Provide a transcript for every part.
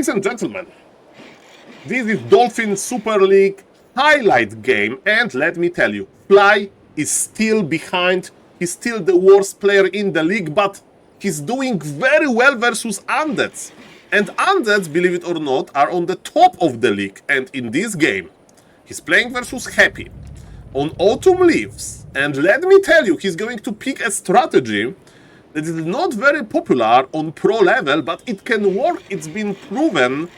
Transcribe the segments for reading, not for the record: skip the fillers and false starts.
Ladies and gentlemen, this is Dolphin Super League highlight game, and let me tell you, Fly is still behind. He's still the worst player in the league, but he's doing very well versus Undeads. And Undeads, believe it or not, are on the top of the league. And in this game, he's playing versus Happy on Autumn Leaves. And let me tell you, he's going to pick a strategy that is not very popular on pro level, but it can work. It's been proven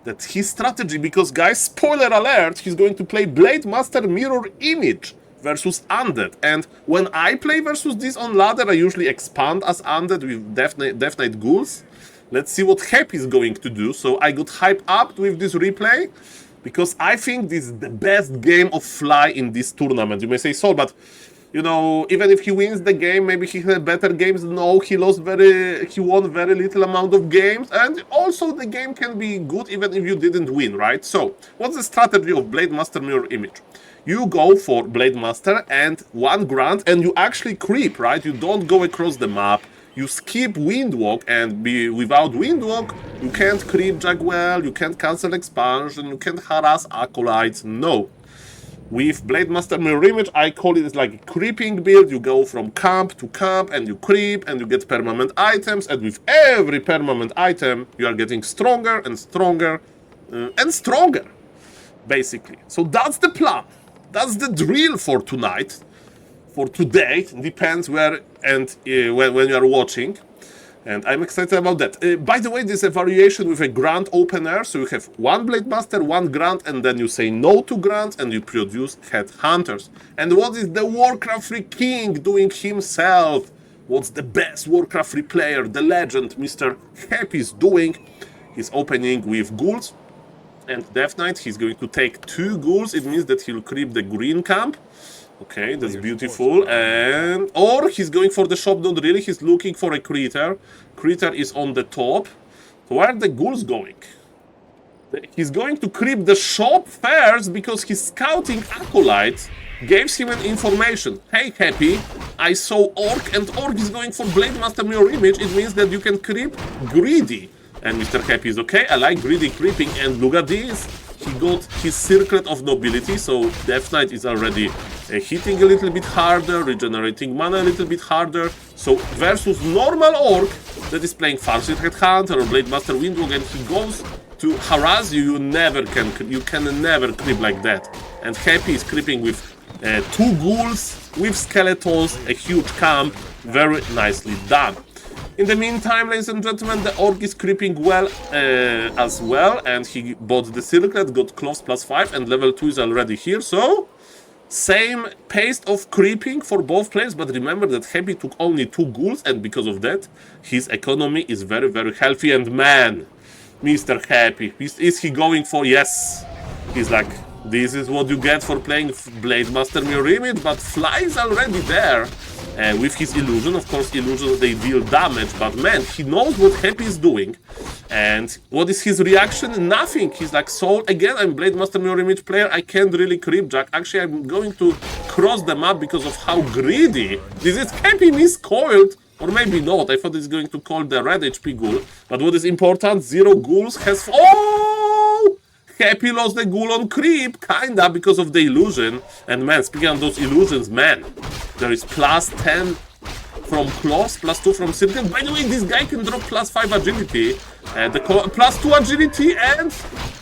that his strategy, because guys, spoiler alert, he's going to play Blade Master Mirror Image versus Undead. And when I play versus this on ladder, I usually expand as Undead with Death Knight Ghouls. Let's see what Happy is going to do. So I got hyped up with this replay, because I think this is the best game of Fly in this tournament. You may say, Saul, but you know, even if he wins the game, maybe he had better games. No, he won very little amount of games, and also the game can be good even if you didn't win, right? So, what's the strategy of Blade Master Mirror Image? You go for Blade Master and one grunt, and you actually creep, right? You don't go across the map. You skip Windwalk, and without Windwalk, you can't creep Jagwell, you can't cancel expansion, you can't harass acolytes. No. With Blade Master Mirror Image, I call it like a creeping build. You go from camp to camp and you creep and you get permanent items, and with every permanent item you are getting stronger and stronger and stronger, basically. So that's the plan. That's the drill for tonight, for today. It depends where and when you are watching. And I'm excited about that. By the way, this is a variation with a Grant opener. So you have one Blade Master, one Grant, and then you say no to Grants, and you produce Headhunters. And what is the Warcraft 3 King doing himself? What's the best Warcraft 3 player, the legend, Mr. Happy, is doing? He's opening with Ghouls and Death Knight. He's going to take 2 Ghouls. It means that he'll creep the green camp. Okay, that's beautiful. And or he's going for the shop, not really. He's looking for a Creator. Creator is on the top. So where are the ghouls going? He's going to creep the shop first because his scouting acolyte gives him an information. Hey, Happy, I saw Orc, and Orc is going for Blade Master Mirror Image. It means that you can creep Greedy. And Mr. Happy is okay. I like Greedy creeping, and look at this. He got his Circlet of Nobility, so Death Knight is already hitting a little bit harder, regenerating mana a little bit harder. So versus normal Orc that is playing Farseer Headhunter or Blade Master Windwalk, and he goes to harass you, you can never creep like that. And Happy is creeping with 2 ghouls, with skeletons, a huge camp, very nicely done. In the meantime, ladies and gentlemen, the Orc is creeping well as well, and he bought the Circlet, got Cloves +5, and level 2 is already here, so same pace of creeping for both players, but remember that Happy took only 2 ghouls, and because of that, his economy is very, very healthy, and man, Mr. Happy, is he going for, yes, he's like, this is what you get for playing Blade Master Mirror Image, but Fly is already there. With his illusion, of course, illusions, they deal damage, but man, he knows what Happy is doing. And what is his reaction? Nothing. He's like, so again, I'm Blade Master Mirror Image player, I can't really creep Jack. Actually, I'm going to cross the map because of how greedy. This is Happy miscoiled, or maybe not. I thought it's going to call the red HP ghoul. But what is important, 0 ghouls has... Oh! Happy lost the ghoul on creep, kinda, because of the illusion. And man, speaking of those illusions, man, there is +10 from Claws, +2 from Circle. By the way, this guy can drop +5 agility, the +2 agility, and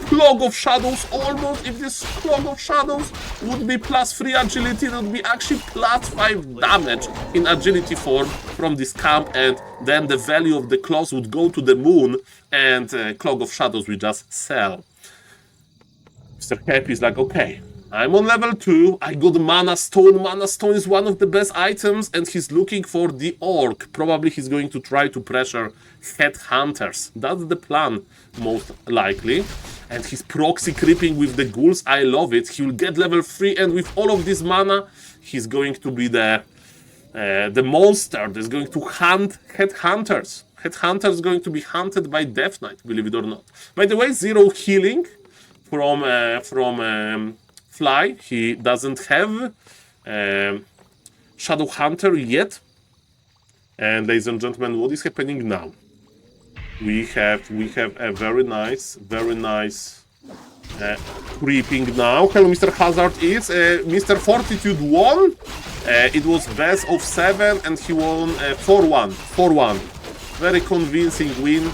Clog of Shadows almost. If this Clog of Shadows would be +3 agility, it would be actually +5 damage in agility form from this camp, and then the value of the Claws would go to the moon, and Clog of Shadows we just sell. Mr. Happy is like, okay, I'm on level 2, I got Mana Stone. Mana Stone is one of the best items, and he's looking for the Orc. Probably he's going to try to pressure Headhunters. That's the plan, most likely. And he's proxy creeping with the ghouls. I love it. He will get level 3, and with all of this mana, he's going to be the monster that's going to hunt Headhunters. Headhunters is going to be hunted by Death Knight, believe it or not. By the way, 0 healing from Fly. He doesn't have Shadow Hunter yet. And ladies and gentlemen, what is happening now? We have a very nice creeping now. Hello, Mr. Hazard is Mr. Fortitude won. It was best of 7 and he won 4-1. 4-1. Very convincing win.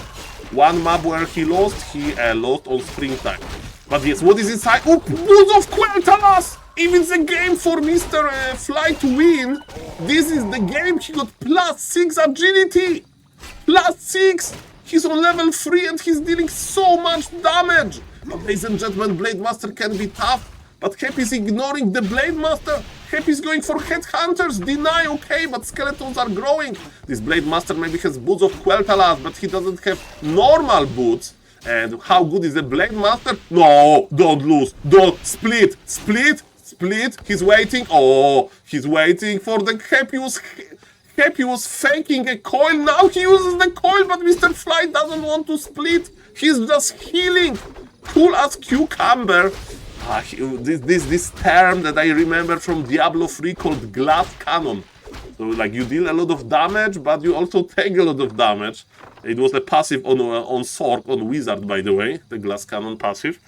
One map where he lost on springtime. But yes, what is inside? Oh, Boots of Quel'Thalas! If it's a game for Mr. Fly to win, this is the game. He got +6 agility. +6! He's on level 3 and he's dealing so much damage. But ladies and gentlemen, Blade Master can be tough. But Happy is ignoring the Blade Master. Happy is going for Headhunters. Deny, okay, but skeletons are growing. This Blade Master maybe has Boots of Quel'Thalas, but he doesn't have normal boots. And how good is the Blade Master? No, don't lose. Don't split. Split. Split. He's waiting. Oh, he's waiting for the Happy was faking a coil. Now he uses the coil, but Mr. Fly doesn't want to split. He's just healing. Cool as cucumber. This term that I remember from Diablo 3 called glass cannon. So like you deal a lot of damage, but you also take a lot of damage. It was a passive on Sword, on Wizard, by the way, the glass cannon passive.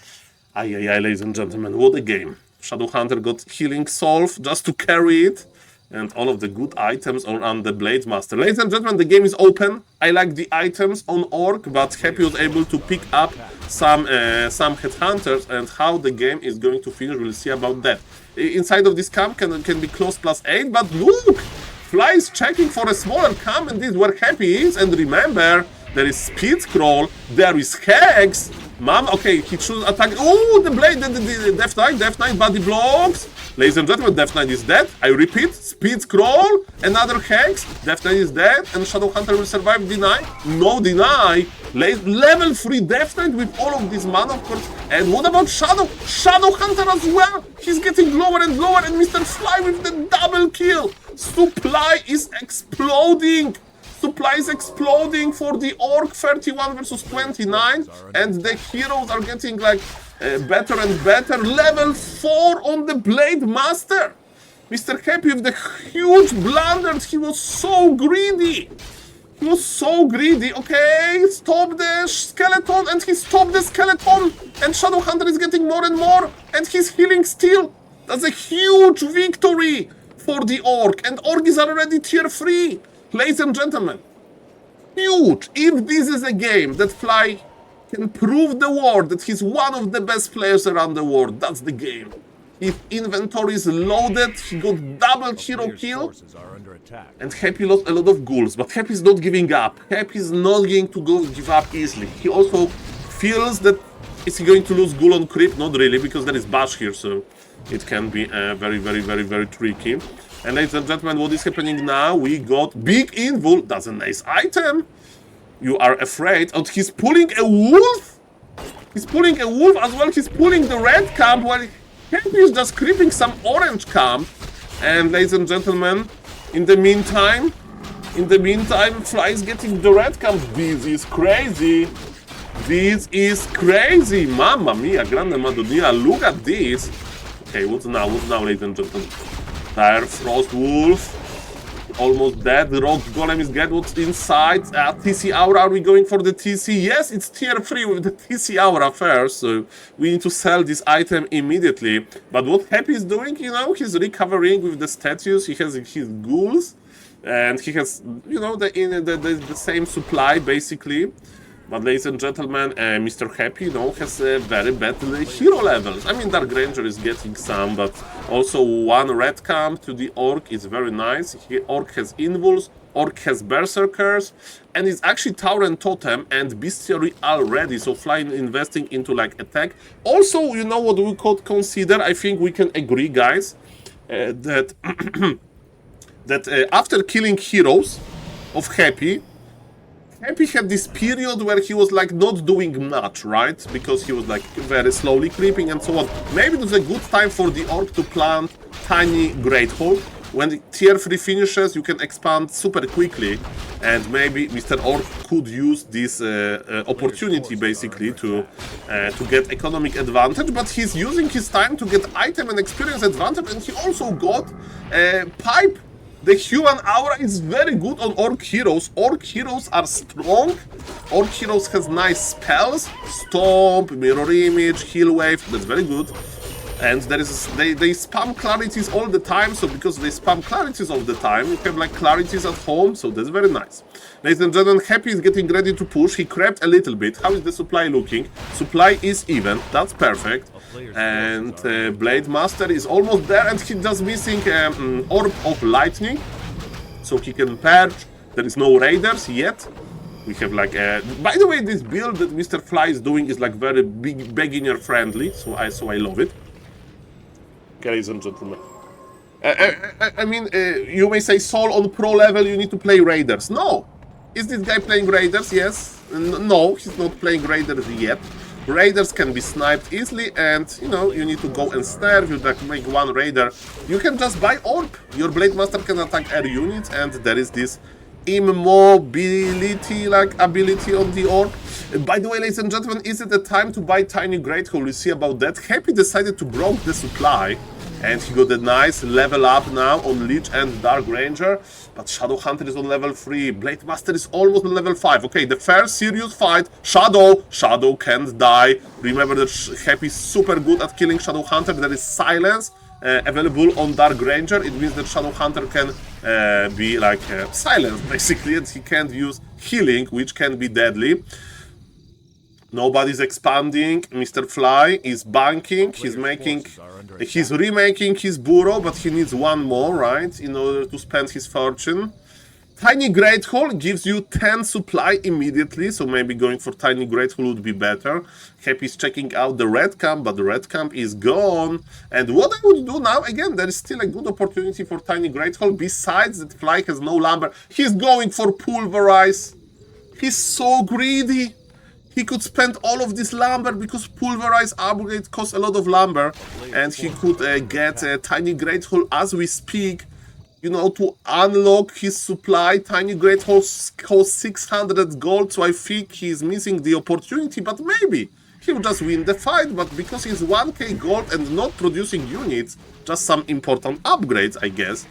Ay, ladies and gentlemen, what a game. Shadowhunter got healing solve just to carry it. And all of the good items are on the Blade Master. Ladies and gentlemen, the game is open. I like the items on Orc, but Happy was able to pick up some Headhunters, and how the game is going to finish, we'll see about that. Inside of this camp can be close +8, but look! Fly is checking for a smaller camp, and this is where Happy is. And remember, there is Speed Scroll, there is Hex. Mom, okay, he should attack. Oh, the Blade, the Death Knight body blocks. Ladies and gentlemen, Death Knight is dead. I repeat, Speed Scroll, another Hex, Death Knight is dead, and Shadowhunter will survive. Deny? No deny. Level 3 Death Knight with all of this mana, of course. And what about Shadowhunter as well? He's getting lower and lower, and Mr. Fly with the double kill. Supply is exploding. Supply is exploding for the Orc, 31 versus 29, and the heroes are getting like better and better. Level 4 on the Blade Master. Mr. Happy with the huge blunders. He was so greedy. He was so greedy. Okay, stop the skeleton, and he stopped the skeleton. And Shadowhunter is getting more and more, and he's healing still. That's a huge victory for the Orc, and Orc is already tier 3. Ladies and gentlemen, huge. If this is a game that Fly can prove the world that he's one of the best players around the world, that's the game. His inventory is loaded, he got double hero kill, and Happy lost a lot of ghouls, but Happy is not giving up. Happy is not going to give up easily. He also feels that is he going to lose ghoul on creep? Not really, because there is bash here, so it can be very tricky. And ladies and gentlemen, what is happening now? We got Big Invul. That's a nice item. You are afraid. Oh, he's pulling a wolf? He's pulling a wolf as well. He's pulling the red camp while Happy is just creeping some orange camp. And ladies and gentlemen, in the meantime, Fly is getting the red camp. This is crazy. This is crazy. Mamma mia, grande madonna. Look at this. Okay, what's now, ladies and gentlemen? There, Frost Wolf. Almost dead. The Rock Golem is dead. What's inside? TC Aura. Are we going for the TC? Yes, it's tier 3 with the TC Aura first. So we need to sell this item immediately. But what Happy is doing, you know, he's recovering with the statues. He has his ghouls. And he has, you know, the same supply, basically. But ladies and gentlemen, Mr. Happy, you know, has very bad hero levels. I mean, Dark Ranger is getting some, but also one red camp to the Orc is very nice. Orc has Invuls, Orc has Berserkers, and it's actually Tower and Totem and Bestiary already, so Flying investing into like attack. Also, you know what we could consider, I think we can agree, guys, that, after killing heroes of Happy had this period where he was like not doing much, right? Because he was like very slowly creeping and so on. Maybe it was a good time for the Orc to plant tiny Great Hole. When the tier 3 finishes, you can expand super quickly. And maybe Mr. Orc could use this opportunity basically to get economic advantage. But he's using his time to get item and experience advantage. And he also got pipe The human aura is very good on Orc heroes. Orc heroes are strong. Orc heroes has nice spells. Stomp, mirror image, heal wave. That's very good. And there is they spam clarities all the time. So because they spam clarities all the time, you have like clarities at home. So that's very nice. Ladies and gentlemen, Happy is getting ready to push. He crept a little bit. How is the supply looking? Supply is even. That's perfect. And Blade Master is almost there, and he's just missing Orb of Lightning, so he can purge. There is no Raiders yet. We have like by the way, this build that Mr. Fly is doing is like very big beginner friendly, so I love it. Okay, ladies and gentlemen. I mean, you may say, Saul, on pro level you need to play Raiders. No! Is this guy playing Raiders? Yes. No, he's not playing Raiders yet. Raiders can be sniped easily, and you know, you need to go and snare. You like make one Raider. You can just buy Orb. Your Blade Master can attack air units, and there is this immobility like ability on the Orb. By the way, ladies and gentlemen, is it the time to buy Tiny Great Hole? You see about that? Happy decided to broke the supply, and he got a nice level up now on Lich and Dark Ranger. But Shadow Hunter is on level 3. Blade Master is almost on level 5. Okay, the first serious fight. Shadow can't die. Remember that Happy is super good at killing Shadow Hunter. There is silence available on Dark Ranger. It means that Shadow Hunter can be like silenced basically, and he can't use healing, which can be deadly. Nobody's expanding. Mr. Fly is banking. He's remaking his burrow, but he needs one more, right, in order to spend his fortune. Tiny Great Hole gives you 10 supply immediately, so maybe going for Tiny Great Hole would be better. Happy is checking out the red camp, but the red camp is gone. And what I would do now, again, there is still a good opportunity for Tiny Great Hole. Besides that, Fly has no lumber. He's going for Pulverize. He's so greedy. He could spend all of this lumber because Pulverize upgrade costs a lot of lumber, and he could get a Tiny Great Hole as we speak. You know, to unlock his supply. Tiny Great Holes cost 600 gold, so I think he's missing the opportunity, but maybe he'll just win the fight. But because he's 1k gold and not producing units, just some important upgrades, I guess.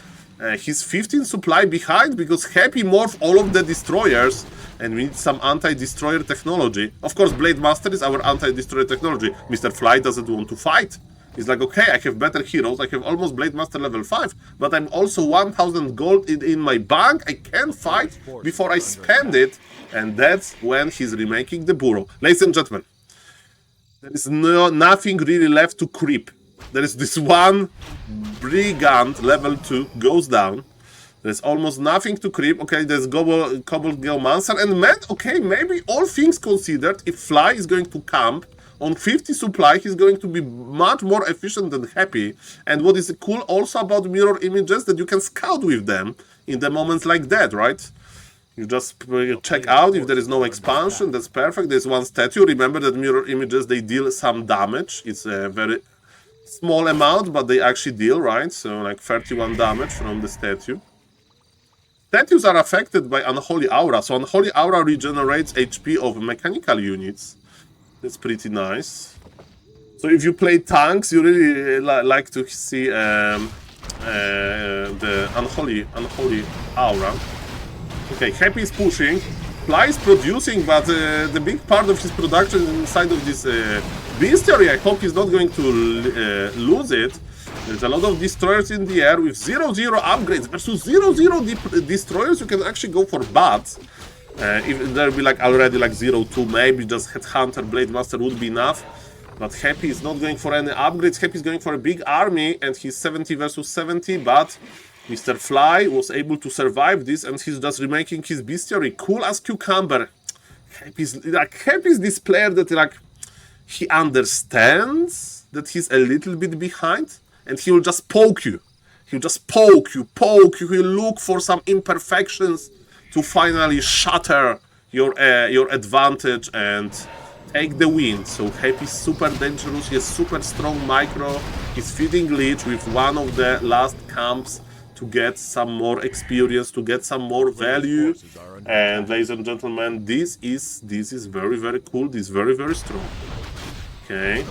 He's 15 supply behind because Happy morphed all of the destroyers, and we need some anti-destroyer technology. Of course, Blade Master is our anti-destroyer technology. Mr. Fly doesn't want to fight. He's like, okay, I have better heroes, I have almost Blade Master level 5, but I'm also 1000 gold in my bank, I can fight before I spend it, and that's when he's remaking the burrow. Ladies and gentlemen, there is nothing really left to creep. There is this one Brigand level 2 goes down. There's almost nothing to creep. Okay, there's Cobalt Geomancer, and man, okay, maybe all things considered, if Fly is going to camp on 50 supply, he's going to be much more efficient than Happy. And what is cool also about mirror images, that you can scout with them in the moments like that, right? You just check out if there is no expansion, that's perfect. There's one statue. Remember that mirror images, they deal some damage. It's a very small amount, but they actually deal, right? So like 31 damage from the statue. Statues are affected by Unholy Aura, so Unholy Aura regenerates HP of mechanical units. That's pretty nice. So if you play tanks, you really like to see the Unholy Aura. Okay, Happy is pushing. Fly is producing, but the big part of his production is inside of this bestiary. I hope he's not going to lose it. There's a lot of destroyers in the air with 0-0 upgrades versus 0-0 destroyers. You can actually go for bats. If there'll be like already like 0-2, maybe just Headhunter, Blade Master would be enough. But Happy is not going for any upgrades. Happy is going for a big army, and he's 70 versus 70. But Mr. Fly was able to survive this, and he's just remaking his bestiary. Cool as cucumber. Happy's this player that like he understands that he's a little bit behind, and he will just poke you. He'll just poke you. He'll look for some imperfections to finally shatter your advantage and take the win. So Happy is super dangerous. He has super strong micro. He's feeding Lich with one of the last camps to get some more experience, to get some more value. And ladies and gentlemen, this is very, very cool. This is very, very strong. Okay.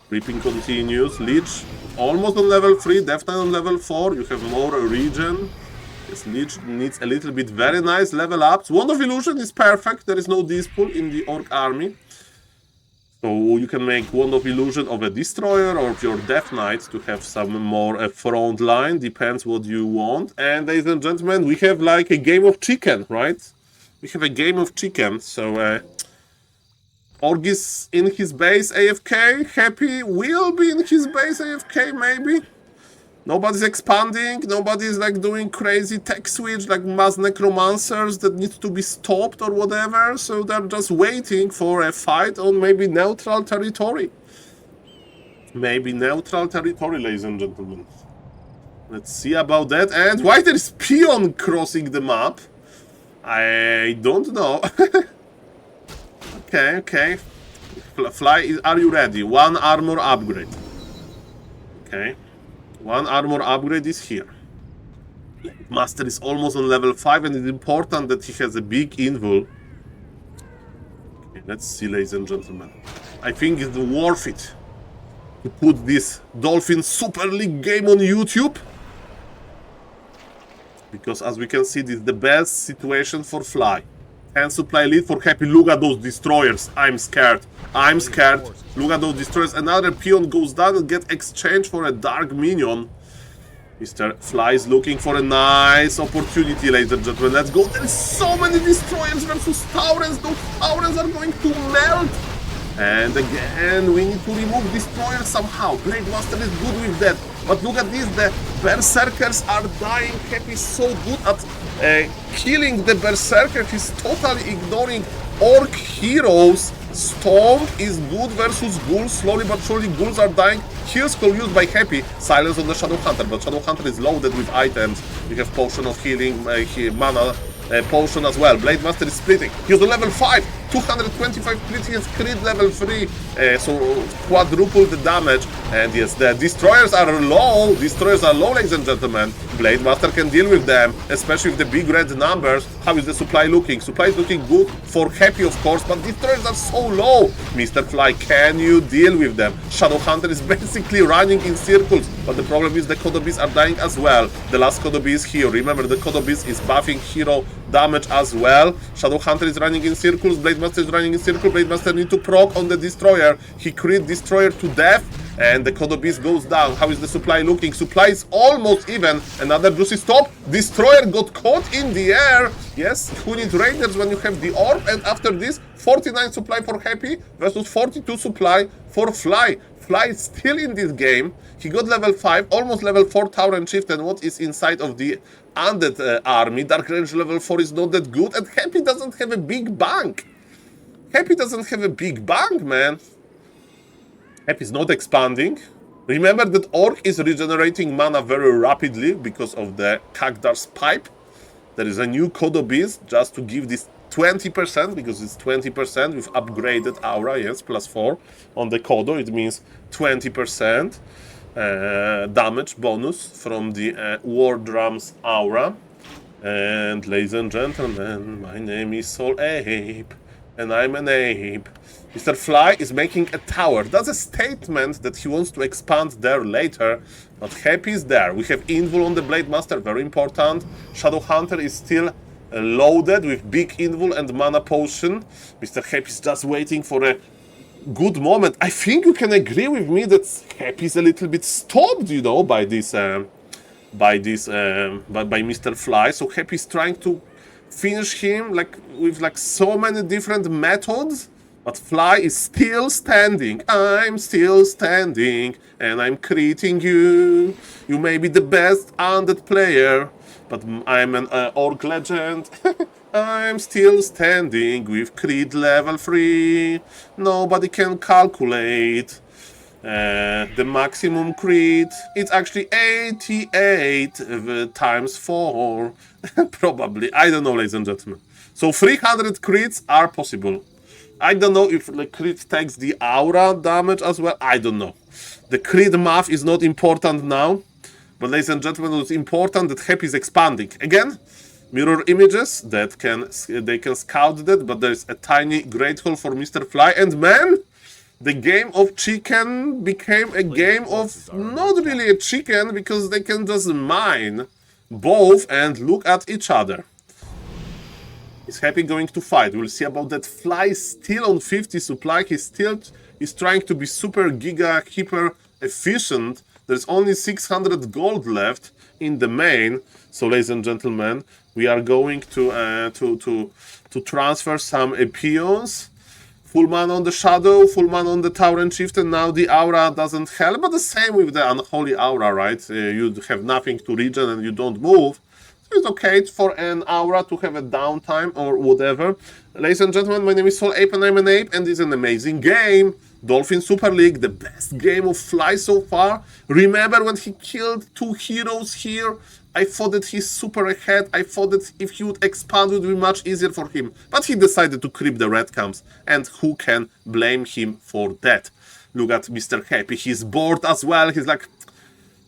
Reaping continues. Lich almost on level 3, Death Knight on level 4. You have more regen. This Lich needs a little bit very nice level ups. Wand of Illusion is perfect. There is no Dispool in the Orc army. So you can make Wand of Illusion of a Destroyer or of your Death Knight to have some more front line. Depends what you want. And ladies and gentlemen, we have like a game of chicken, right? We have a game of chicken. So Org is in his base AFK. Happy will be in his base AFK maybe. Nobody's expanding, nobody's like doing crazy tech switch like mass necromancers that need to be stopped or whatever, so they're just waiting for a fight on maybe neutral territory. Maybe neutral territory, ladies and gentlemen. Let's see about that. And why there is peon crossing the map? I don't know. Okay. Fly, are you ready? 1 armor upgrade. Okay. 1 armor upgrade is here. Master is almost on level 5 and it's important that he has a big invul. Okay, let's see, ladies and gentlemen. I think it's worth it to put this Dolphin Super League game on YouTube. Because as we can see, this is the best situation for Fly. 10 supply lead for Happy. Look at those destroyers. I'm scared. I'm scared. Look at those destroyers. Another peon goes down and get exchanged for a dark minion. Mr. Fly is looking for a nice opportunity, ladies and gentlemen. Let's go. There is so many destroyers versus Taurens. Those Taurens are going to melt. And again, we need to remove destroyers somehow. Blade Master is good with that. But look at this, the Berserkers are dying. Happy is so good at killing the Berserker. He's totally ignoring Orc heroes. Storm is good versus Ghouls. Slowly but surely, Ghouls are dying. Heal Skull used by Happy. Silence on the Shadow Hunter. But Shadow Hunter is loaded with items. We have Potion of Healing, Mana Potion as well. Blade Master is splitting. He's on level 5. 225 crit, he has crit level 3, so quadruple the damage. And yes, the destroyers are low. Destroyers are low, ladies and gentlemen. Blade Master can deal with them, especially with the big red numbers. How is the supply looking? Supply is looking good for Happy, of course, but destroyers are so low. Mr. Fly, can you deal with them? Shadow Hunter is basically running in circles, but the problem is the Kodobis are dying as well. The last Kodobi is here. Remember, the Kodobis is buffing hero damage as well. Shadow Hunter is running in circles. Blade Master is running in circle. Blade Master need to proc on the destroyer. He crit destroyer to death, and the Kodobis goes down. How is the supply looking? Supply is almost even. Another juicy stop. Destroyer got caught in the air. Yes, who needs raiders when you have the orb? And after this, 49 supply for Happy versus 42 supply for Fly. Fly is still in this game. He got level 5, almost level 4 Tauren Shift, and what is inside of the Undead army. Dark Range level 4 is not that good, and Happy doesn't have a big bank. Happy doesn't have a big bank, man. Happy is not expanding. Remember that Orc is regenerating mana very rapidly because of the Kagdar's Pipe. There is a new Kodobis just to give this 20%, because it's 20% with upgraded aura, yes, plus 4 on the Kodo. It means 20% damage bonus from the War Drums aura. And ladies and gentlemen, my name is SaulApe, and I'm an ape. Mr. Fly is making a tower. That's a statement that he wants to expand there later. But Happy is there. We have Invul on the Blade Master, very important. Shadow Hunter is still loaded with big Invul and Mana Potion. Mr. Happy is just waiting for a good moment. I think you can agree with me that Happy is a little bit stopped, you know, by Mr. Fly. So Happy is trying to finish him with so many different methods. But Fly is still standing. I'm still standing, and I'm critting you. You may be the best Undead player, but I'm an Orc legend. I'm still standing with crit level 3. Nobody can calculate the maximum crit. It's actually 88 times 4. Probably. I don't know, ladies and gentlemen. So 300 crits are possible. I don't know if the crit takes the aura damage as well. I don't know. The crit math is not important now. But ladies and gentlemen, it's important that Happy is expanding. Again, mirror images that they can scout that, but there's a tiny great hole for Mr. Fly. And man, the game of chicken became a game of not really a chicken, because they can just mine both and look at each other. Is Happy going to fight? We'll see about that. Fly still on 50 supply. He's trying to be super giga hyper efficient. There's only 600 gold left in the main. So, ladies and gentlemen, we are going to transfer some peons. Full man on the Shadow, full man on the Tauren Chieftain. Now the Aura doesn't help, but the same with the Unholy Aura, right? You have nothing to regen and you don't move. So it's okay for an Aura to have a downtime or whatever. Ladies and gentlemen, my name is SaulApe and I'm an ape, and it's an amazing game. Dolphin Super League, the best game of Fly so far. Remember when he killed 2 heroes here? I thought that he's super ahead. I thought that if he would expand, it would be much easier for him. But he decided to creep the red camps. And who can blame him for that? Look at Mr. Happy. He's bored as well. He's like,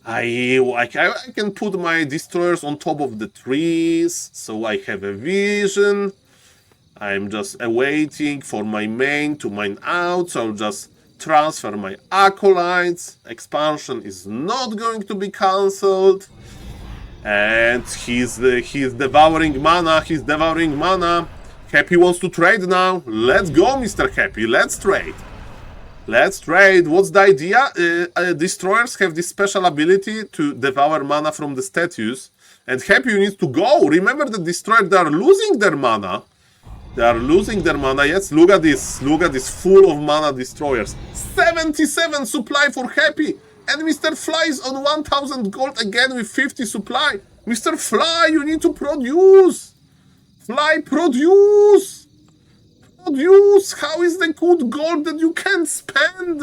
I can put my destroyers on top of the trees. So I have a vision. I'm just awaiting for my main to mine out. So I'll just transfer my acolytes. Expansion is not going to be cancelled. And he's devouring mana. He's devouring mana. Happy wants to trade now. Let's go, Mr. Happy. Let's trade. Let's trade. What's the idea? Destroyers have this special ability to devour mana from the statues. And Happy needs to go. Remember the destroyers, they are losing their mana. They are losing their mana. Yes, look at this. Look at this full of mana destroyers. 77 supply for Happy. And Mr. Fly is on 1000 gold again with 50 supply. Mr. Fly, you need to produce. Fly, produce. Produce. How is the good gold that you can spend?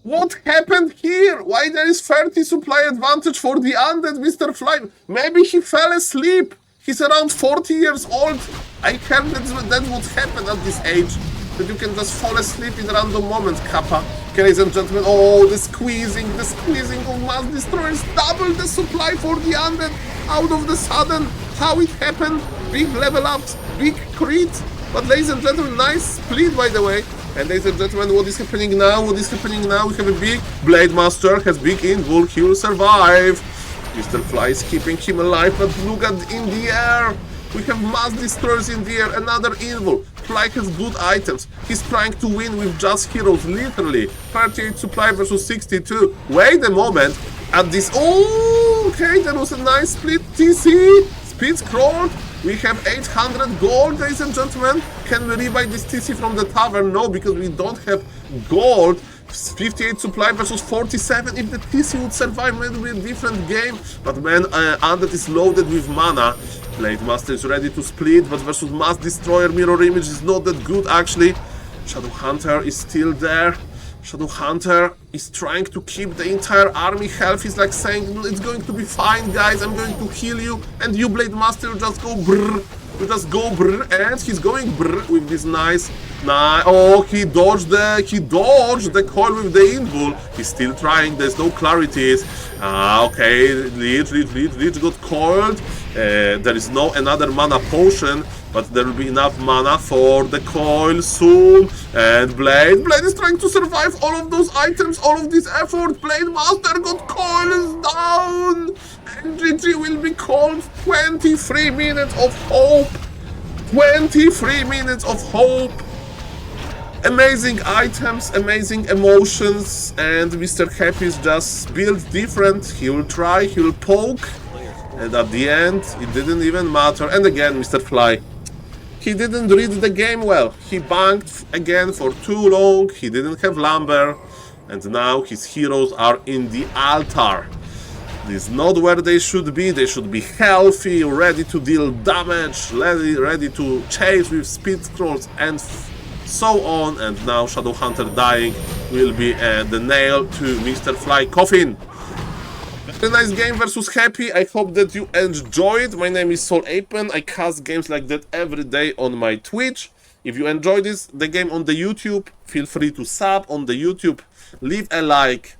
What happened here? Why there is 30 supply advantage for the Undead, Mr. Fly? Maybe he fell asleep. He's around 40 years old. I heard that's what happened at this age. That you can just fall asleep in random moments, Kappa. Okay, ladies and gentlemen, oh, the squeezing of mass destroyers, double the supply for the Undead out of the sudden. How it happened? Big level ups, big crit. But ladies and gentlemen, nice split, by the way. And ladies and gentlemen, what is happening now? What is happening now? We have a big Blade Master, has big invul, he will survive. Mr. Fly is keeping him alive, but look at in the air. We have mass destroyers in the air, another invul. Fly has good items. He's trying to win with just heroes, literally. 38 supply versus 62. Wait a moment. At this... Oh, okay, that was a nice split. TC, speed scroll. We have 800 gold, ladies and gentlemen. Can we rebuy this TC from the tavern? No, because we don't have gold. 58 supply versus 47. If the TC would survive, it would be a different game. But man, Undead is loaded with mana. Blade Master is ready to split, but versus Mass Destroyer, Mirror Image is not that good actually. Shadow Hunter is still there. Shadow Hunter is trying to keep the entire army health. He's like saying, it's going to be fine, guys, I'm going to heal you. And you, Blade Master, you just go brrr. You just go brrr, and he's going brrr with this nice... Oh, he dodged the coil with the invul. He's still trying, there's no clarities. Okay, Lich got coiled. There is no another mana potion, but there will be enough mana for the coil soon. And Blade is trying to survive all of those items, all of this effort. Blade Master got coils down. And GG will be called. 23 minutes of hope. 23 minutes of hope. Amazing items, amazing emotions, and Mr. Happy is just built different. He will try, he will poke, and at the end, it didn't even matter. And again, Mr. Fly, he didn't read the game well. He banked again for too long, he didn't have lumber, and now his heroes are in the altar. This is not where they should be healthy, ready to deal damage, ready to chase with speed scrolls and so on. And now Shadow Hunter dying will be the nail to Mr. Fly coffin. Very nice game versus Happy. I hope that you enjoyed. My name is SaulApeMan. I cast games like that every day on my Twitch. If you enjoyed the game on the YouTube, feel free to sub on the YouTube, leave a like,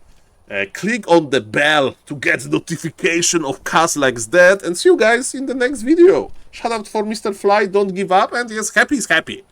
click on the bell to get notification of casts like that, and see you guys in the next video. Shout out for Mr. Fly, don't give up, and yes, Happy is happy.